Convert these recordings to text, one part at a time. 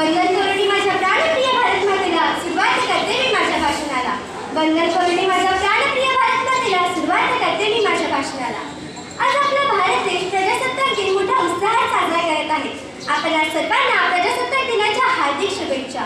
वंदन करुणी माझ्या प्राणप्रिय भारत मातेला सुरुवात करते मी माझ्या भाषणाला. वंदन करुणी माझ्या प्राणप्रिय भारत मातेला सुरुवात करते मी माझ्या भाषणाला. आज आपला भारत देश प्रजासत्ताक दिन मोठ्या उत्साहात साजरा करत आहे. आपल्या सर्वांना प्रजासत्ताक दिनाच्या हार्दिक शुभेच्छा.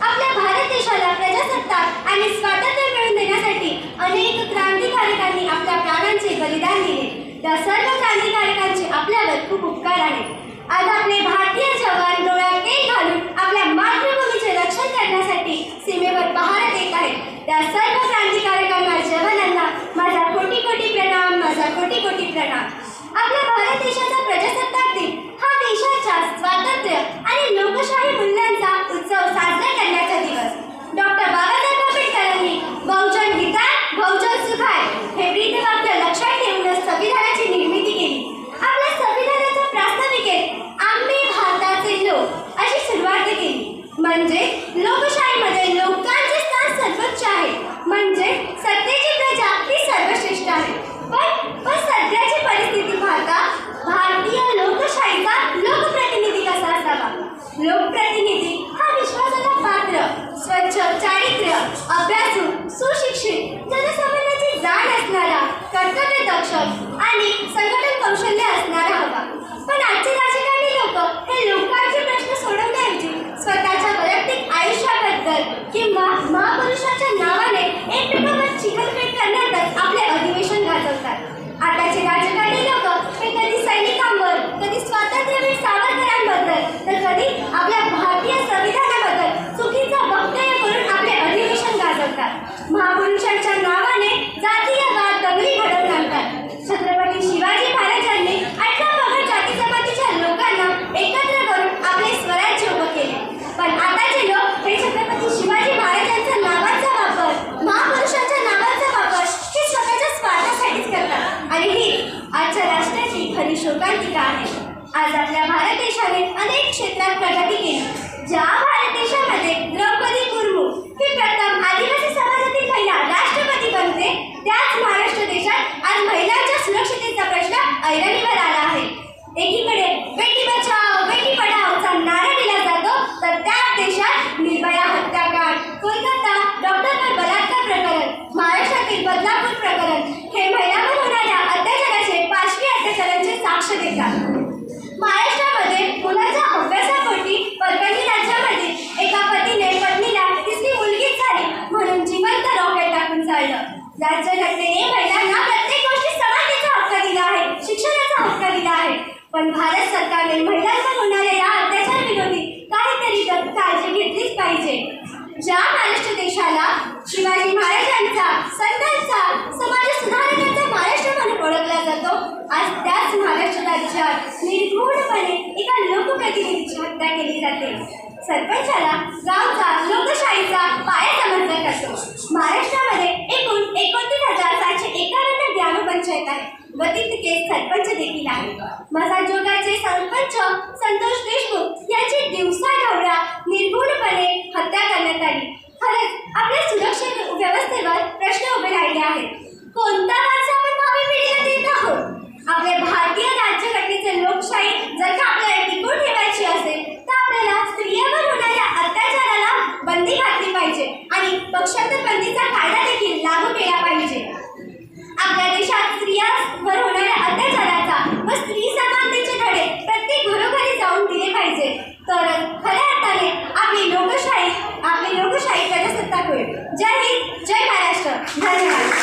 आपल्या भारत देशाला प्रजासत्ताक आणि स्वातंत्र्य मिळवून देण्यासाठी अनेक क्रांतिकारकांनी आपल्या प्राणांचे बलिदान दिले. त्या सर्व क्रांतिकारकांचे आपल्यावर खूप उपकार आहेत. आज आपले भारतीय जवान डोळ्यात तेल घालून आपल्या मातृभूमीचे रक्षण करण्यासाठी सीमेवर पहारा देत आहेत. त्या सर्व क्रांतिकारकांना, जवानांना माझा कोटी कोटी प्रणाम, माझा कोटी कोटी प्रणाम. आपल्या भारत देशाचा प्रजासत्ताक दिन हा देशाच्या स्वातंत्र्य आणि लोकशाही मूल्यांचा उत्सव साजरा करण्याचा दिवस. डॉक्टर बाबासाहेब आंबेडकरांनी बहुजन हिताय बहुजन सुखाय हे ब्रीदवाक्य लक्षात ठेवूनच संविधानाची निर्मिती केली. आपल्या संविधानाच्या प्रास्ताविकेत आम्ही भारताचे लोक अशी सुरुवात केली. म्हणजे लोकशाहीमध्ये लोकांचे स्थान सर्वोच्च आहे. म्हणजे सत्तेची प्रजा ही सर्वश्रेष्ठ आहे. पण सध्याची परिस्थिती पाहता भारतीय लोकशाहीचा लोकप्रतिनिधी कसा असावा? लोकप्रतिनिधी हा विश्वासाला पात्र, स्वच्छ चारित्र्य, अभ्यासू, सुशिक्षित, जनसामान्याची जाण असणारा, कर्तव्यदक्ष आणि संघटन कौशल्य असणारा हवा. पण आजचे राजकारणी लोक हे लोकांचे प्रश्न सोडवण्याऐवजी स्वतःच्या वैयक्तिक आयुष्याबद्दल किंवा महापुरुषाच्या नावाने एकमेकांवर चिखलफेक करण्यातच आपले अधिवेशन गाजवतात. आताचे राजकारणी लोक हे कधी सैनिकांवर, कधी स्वातंत्र्यवीर सावरकरांबद्दल, तर कधी आपल्या भारतीय संविधानाबद्दल चुकीचं वक्तव्य करून आपले अधिवेशन गाजवतात. महापुरुषांच्या नावाने जातीयवाद दंगली घडवून आणतात. छत्रपती शिवाजी महाराजांनी 18 पगड जाती जमातीच्या लोकांना एकत्र करून आपले स्वराज्य उभं केले. पण आताचे लोक हे छत्रपती शिवाजी महाराजांच्या नावाचा वापर, महापुरुषांच्या नावाचा वापर हे स्वतःच्या स्वार्थासाठीच करतात. आणि ही आजच्या राष्ट्राची खरी शोकांतिका आहे. आज आपल्या भारत देशाने अनेक क्षेत्रात प्रगती केली. ज्या भारत देशामध्ये द्रौपदी मुर्मू ही प्रथम आदिवासी समाजातील महिला राष्ट्रपती बनते, त्याच महाराष्ट्र देशात आज महिलांच्या सुरक्षिततेचा प्रश्न ऐरणीवर आला आहे. एकीकडे बेटी बचाओ बेटी पढाओचा नारा दिला जातो, तर त्याच देशात निर्भया हत्याकांड, कोलकाता डॉक्टरवर बलात्कार प्रकरण, महाराष्ट्रातील बदलापूर प्रकरण हे महिलांवर होणाऱ्या अत्याचाराचे पाशवी अत्याचारांचे साक्ष देतात. महाराष्ट्रामध्ये मुलाच्या अभ्यासापोटी परभणी राज्यामध्ये एका पतीने पत्नीला तिसरी मुलगीच झाली म्हणून जिवंत रॉकेट टाकून जाळलं. राज्यघटनेने महिलांना प्रत्येक गोष्टीत समानतेचा हक्क दिला आहे, शिक्षणाचा हक्क दिला आहे. पण भारत सरकारने महिलांवर होणाऱ्या या अत्याचार विरोधी काहीतरी काळजी घेतलीच पाहिजे. ज्या महाराष्ट्र देशाला शिवाजी महाराजांचा, संतांचा, समाज सुधारण्याचा महाराष्ट्र म्हणून ओळखला जातो, आज त्याच महाराष्ट्र राज्यात निर्घृणपणे एका लोकप्रतिनिधीची हत्या केली जाते. सरपंचाला गावचा लोकशाहीचा पाया समजला जातो. महाराष्ट्रामध्ये एकूण 29,751 ग्रामपंचायत आहे व तितके सरपंच देखील आहे. मसाजोगाचे सरपंच संतोष देशमुख यांची दिवसाढवळ्या निर्घृणपणे हत्या करण्यात आली. खरंच आपल्या सुरक्षा व्यवस्थेवर प्रश्न उभे राहिले आहेत. कोणता वारसा आपण भावी पिढीला देत आहोत? आपल्या भारतीय राज्यघटनेचे लोकशाही जर का आपल्याला टिकवून ठेवायची असेल तर आपल्याला स्त्रियांवर होणाऱ्या अत्याचाराला बंदी घातली पाहिजे आणि पक्षांतर बंदीचा कायदा देखील लागू केला पाहिजे. आपल्या देशात स्त्रियांवर होणाऱ्या अत्याचाराचा व स्त्री समानतेचे धडे प्रत्येक घरोघरी जाऊन दिले पाहिजे. तर खऱ्या अर्थाने आपली लोकशाही प्रजासत्ताक होईल. जय हिंद, जय महाराष्ट्र. धन्यवाद.